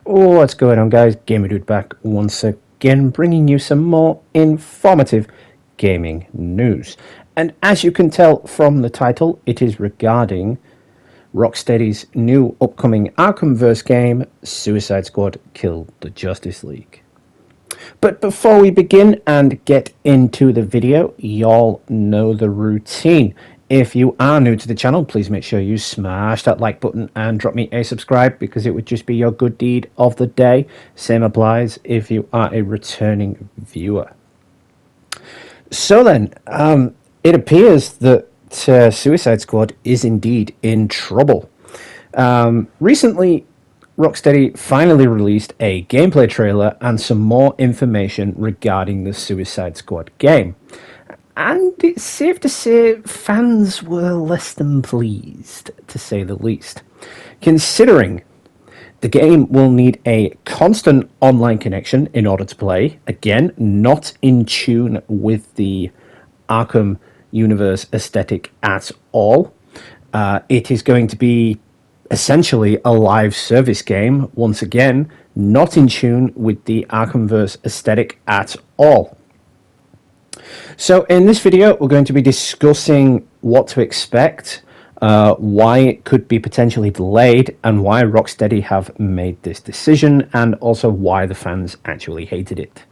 What's going on, guys? Gamer Dude back once again, bringing you some more informative gaming news. And as you can tell from the title, it is regarding Rocksteady's new upcoming Arkhamverse game, Suicide Squad Kill the Justice League. But before we begin and get into the video, y'all know the routine. If you are new to the channel, please make sure you smash that like button and drop me a subscribe, because it would just be your good deed of the day. Same applies if you are a returning viewer. So then, it appears that Suicide Squad is indeed in trouble. Recently, Rocksteady finally released a gameplay trailer and some more information regarding the Suicide Squad game. And it's safe to say fans were less than pleased, to say the least, considering the game will need a constant online connection in order to play. Again, not in tune with the Arkham universe aesthetic at all. It is going to be essentially a live service game, once again, not in tune with the Arkhamverse aesthetic at all. So in this video, we're going to be discussing what to expect, why it could be potentially delayed, and why Rocksteady have made this decision, and also why the fans actually hated it.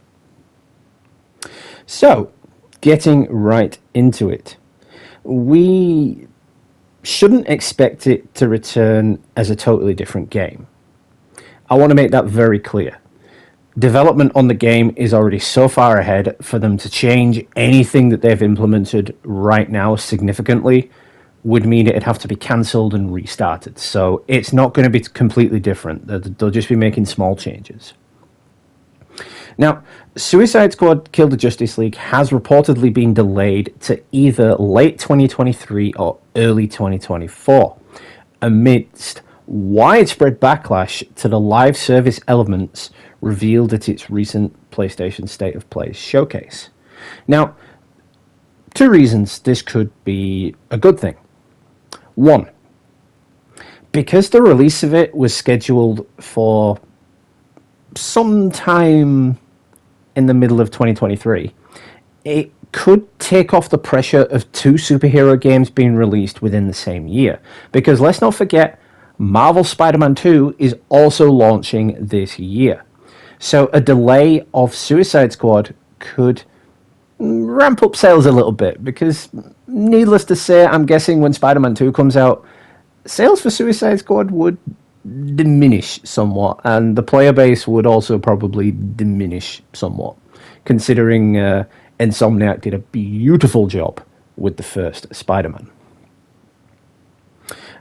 So, getting right into it, we shouldn't expect it to return as a totally different game. I want to make that very clear. Development on the game is already so far ahead. For them to change anything that they've implemented right now significantly would mean it'd have to be cancelled and restarted. So it's not going to be completely different. They'll just be making small changes. Now, Suicide Squad Kill the Justice League has reportedly been delayed to either late 2023 or early 2024, amidst widespread backlash to the live service elements revealed at its recent PlayStation State of Play showcase. Now, two reasons this could be a good thing. One, because the release of it was scheduled for sometime in the middle of 2023, it could take off the pressure of two superhero games being released within the same year. Because let's not forget, Marvel Spider-Man 2 is also launching this year. So a delay of Suicide Squad could ramp up sales a little bit, because needless to say, I'm guessing when Spider-Man 2 comes out, sales for Suicide Squad would diminish somewhat, and the player base would also probably diminish somewhat, considering Insomniac did a beautiful job with the first Spider-Man.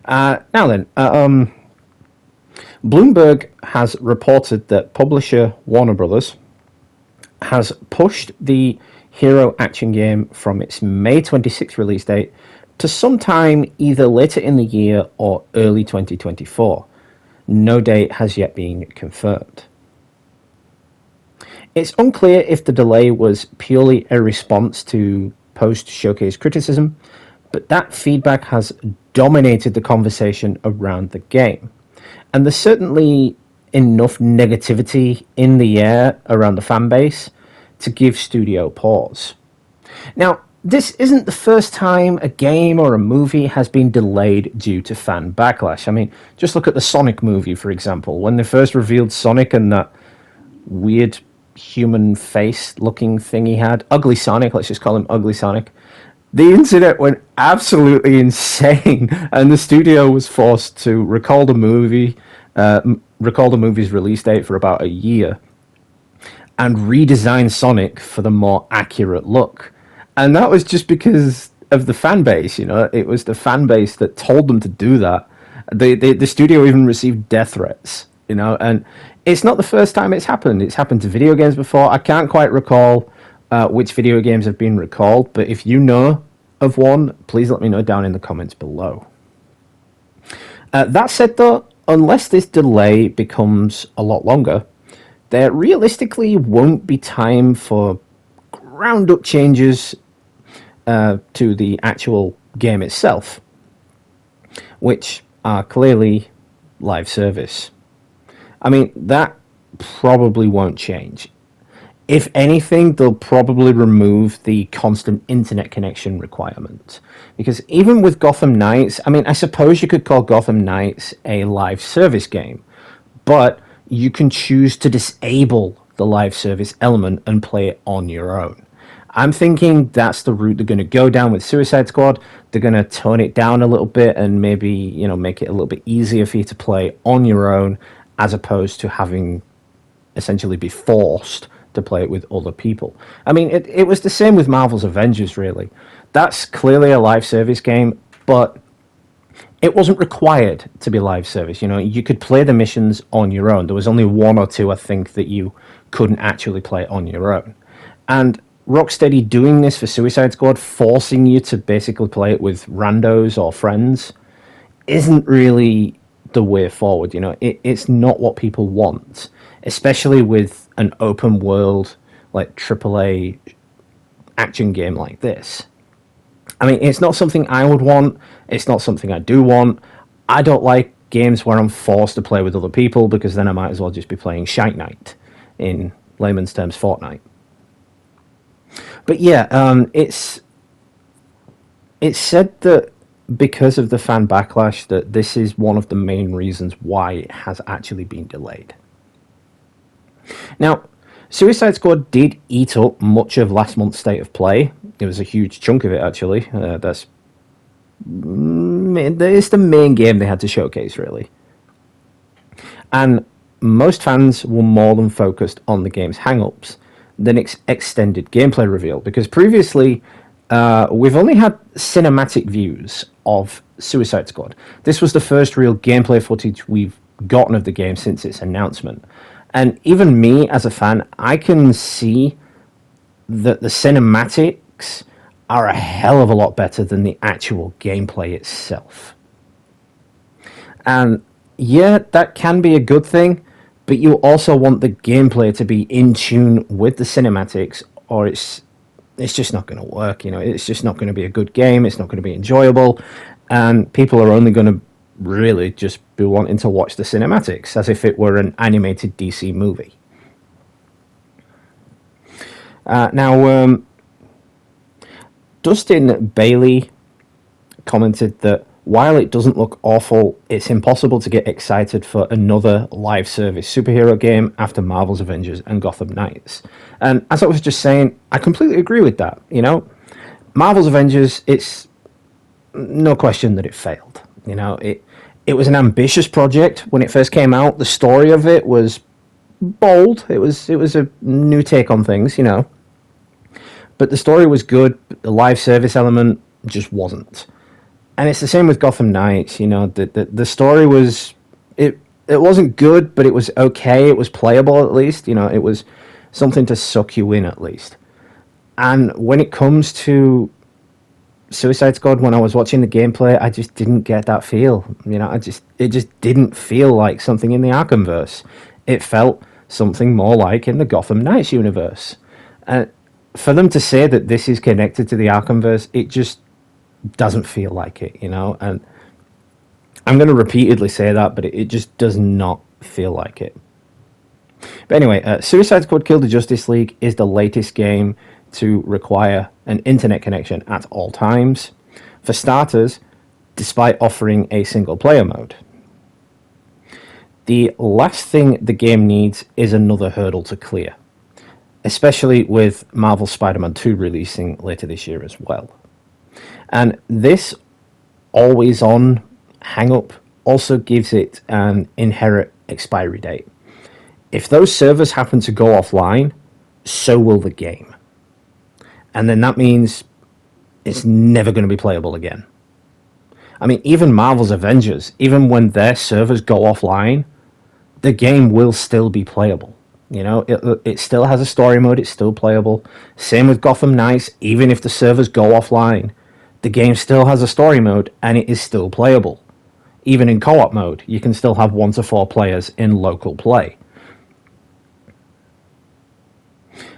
Now then, Bloomberg has reported that publisher Warner Brothers has pushed the hero action game from its May 26th release date to sometime either later in the year or early 2024. No date has yet been confirmed. It's unclear if the delay was purely a response to post-showcase criticism, but that feedback has dominated the conversation around the game. And there's certainly enough negativity in the air around the fan base to give studio pause. Now, this isn't the first time a game or a movie has been delayed due to fan backlash. I mean, just look at the Sonic movie, for example. When they first revealed Sonic and that weird human face looking thing he had, Ugly Sonic, let's just call him Ugly Sonic, the internet went absolutely insane, and the studio was forced to recall the movie's release date for about a year and redesign Sonic for the more accurate look. And that was just because of the fan base, you know. It was the fan base that told them to do that. The studio even received death threats, you know, and it's not the first time it's happened. It's happened to video games before. I can't quite recall which video games have been recalled, but if you know of one, please let me know down in the comments below. That said though, unless this delay becomes a lot longer, there realistically won't be time for ground up changes to the actual game itself, which are clearly live service. I mean, that probably won't change. If anything, they'll probably remove the constant internet connection requirement. Because even with Gotham Knights, I mean, I suppose you could call Gotham Knights a live service game, but you can choose to disable the live service element and play it on your own. I'm thinking that's the route they're going to go down with Suicide Squad. They're going to tone it down a little bit and maybe, make it a little bit easier for you to play on your own as opposed to having essentially be forced to play it with other people. I mean, it was the same with Marvel's Avengers, really. That's clearly a live service game, but it wasn't required to be live service. You could play the missions on your own. There was only one or two, I think, that you couldn't actually play on your own. And Rocksteady doing this for Suicide Squad, forcing you to basically play it with randos or friends, isn't really the way forward. It's not what people want, especially with an open world, like AAA action game like this. I mean, it's not something I would want. It's not something I do want. I don't like games where I'm forced to play with other people because then I might as well just be playing Shite Night, in layman's terms, Fortnite. But yeah, it's said that because of the fan backlash that this is one of the main reasons why it has actually been delayed. Now, Suicide Squad did eat up much of last month's state of play. It was a huge chunk of it, actually. It's the main game they had to showcase, really. And most fans were more than focused on the game's hang-ups than extended gameplay reveal, because previously we've only had cinematic views of Suicide Squad. This was the first real gameplay footage we've gotten of the game since its announcement. And even me, as a fan, I can see that the cinematics are a hell of a lot better than the actual gameplay itself. And yeah, that can be a good thing, but you also want the gameplay to be in tune with the cinematics, or it's just not going to work. It's just not going to be a good game. It's not going to be enjoyable, and people are only going to really just be wanting to watch the cinematics as if it were an animated DC movie. Now, Dustin Bailey commented that while it doesn't look awful, it's impossible to get excited for another live service superhero game after Marvel's Avengers and Gotham Knights. And as I was just saying, I completely agree with that. Marvel's Avengers, it's no question that it failed. It was an ambitious project when it first came out. The story of it was bold. It was a new take on things, But the story was good. The live service element just wasn't. And it's the same with Gotham Knights. The story was it wasn't good, but it was okay. It was playable at least. It was something to suck you in at least. And when it comes to Suicide Squad, when I was watching the gameplay, I just didn't get that feel. It just didn't feel like something in the Arkhamverse. It felt something more like in the Gotham Knights universe. And for them to say that this is connected to the Arkhamverse, it just doesn't feel like it, and I'm going to repeatedly say that, but it just does not feel like it. But anyway, Suicide Squad Kill the Justice League is the latest game to require an internet connection at all times, for starters, despite offering a single player mode. The last thing the game needs is another hurdle to clear, especially with Marvel's Spider-Man 2 releasing later this year as well. And this always-on hang-up also gives it an inherent expiry date. If those servers happen to go offline, so will the game. And then that means it's never going to be playable again. I mean, even Marvel's Avengers, even when their servers go offline, the game will still be playable. It still has a story mode, it's still playable. Same with Gotham Knights, even if the servers go offline, the game still has a story mode and it is still playable. Even in co-op mode, you can still have 1 to 4 players in local play.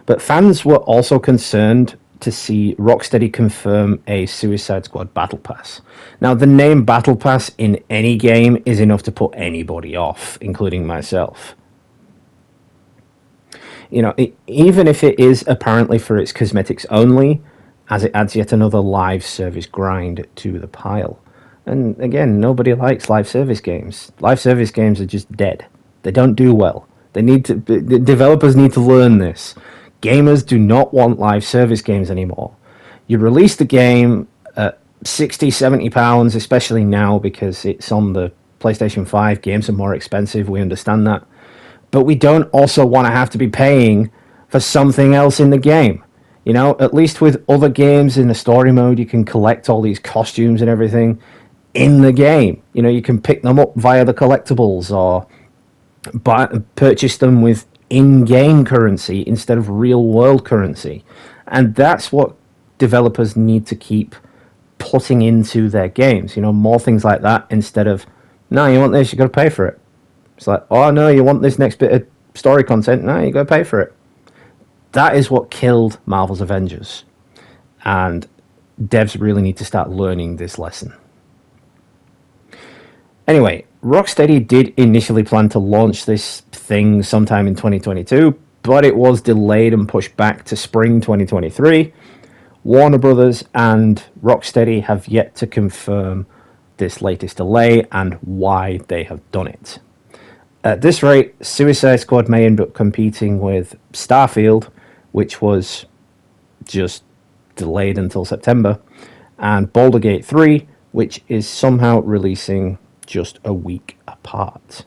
But fans were also concerned to see Rocksteady confirm a Suicide Squad Battle Pass. Now, the name Battle Pass in any game is enough to put anybody off, including myself. You know, even if it is apparently for its cosmetics only, as it adds yet another live service grind to the pile. And again, nobody likes live service games. Live service games are just dead. They don't do well. The developers need to learn this. Gamers do not want live service games anymore. You release the game at £60, £70, especially now because it's on the PlayStation 5. Games are more expensive, we understand that. But we don't also want to have to be paying for something else in the game. You know, at least with other games in the story mode, you can collect all these costumes and everything in the game. You know, you can pick them up via the collectibles or purchase them with in-game currency instead of real-world currency. And that's what developers need to keep putting into their games. You know, more things like that instead of, no, you want this, you got to pay for it. It's like, oh no, you want this next bit of story content, no, you got to pay for it. That is what killed Marvel's Avengers. And devs really need to start learning this lesson. Anyway, Rocksteady did initially plan to launch this thing sometime in 2022, but it was delayed and pushed back to spring 2023. Warner Brothers and Rocksteady have yet to confirm this latest delay and why they have done it. At this rate, Suicide Squad may end up competing with Starfield, which was just delayed until September, and Baldur's Gate 3, which is somehow releasing just a week apart.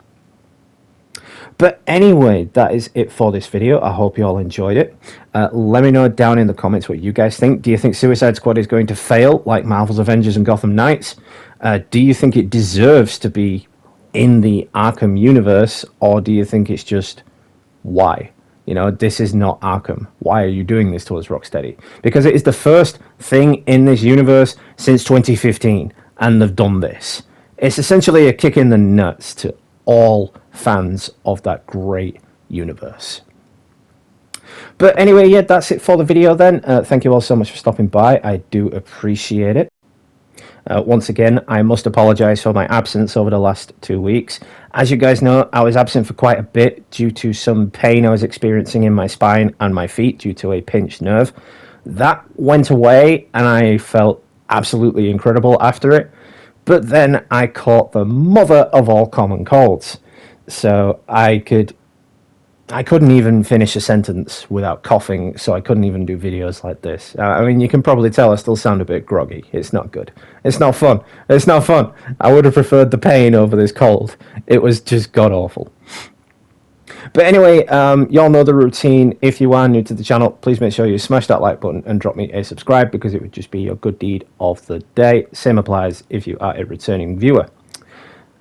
But anyway, that is it for this video. I hope you all enjoyed it. Let me know down in the comments what you guys think. Do you think Suicide Squad is going to fail like Marvel's Avengers and Gotham Knights? Do you think it deserves to be in the Arkham universe, or do you think it's just, why? You know, this is not Arkham. Why are you doing this to us, Rocksteady? Because it is the first thing in this universe since 2015, and they've done this. It's essentially a kick in the nuts to all fans of that great universe. But anyway, yeah, that's it for the video then. Thank you all so much for stopping by. I do appreciate it. Once again, I must apologise for my absence over the last 2 weeks. As you guys know, I was absent for quite a bit due to some pain I was experiencing in my spine and my feet due to a pinched nerve. That went away and I felt absolutely incredible after it. But then I caught the mother of all common colds. So I couldn't even finish a sentence without coughing, so I couldn't even do videos like this. I mean, you can probably tell I still sound a bit groggy. It's not good. It's not fun. It's not fun. I would have preferred the pain over this cold. It was just god-awful. But anyway, y'all know the routine. If you are new to the channel, please make sure you smash that like button and drop me a subscribe, because it would just be your good deed of the day. Same applies if you are a returning viewer.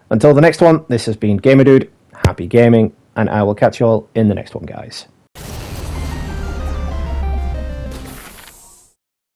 Until the next one, this has been Gamer Dude. Happy gaming. And I will catch you all in the next one, guys.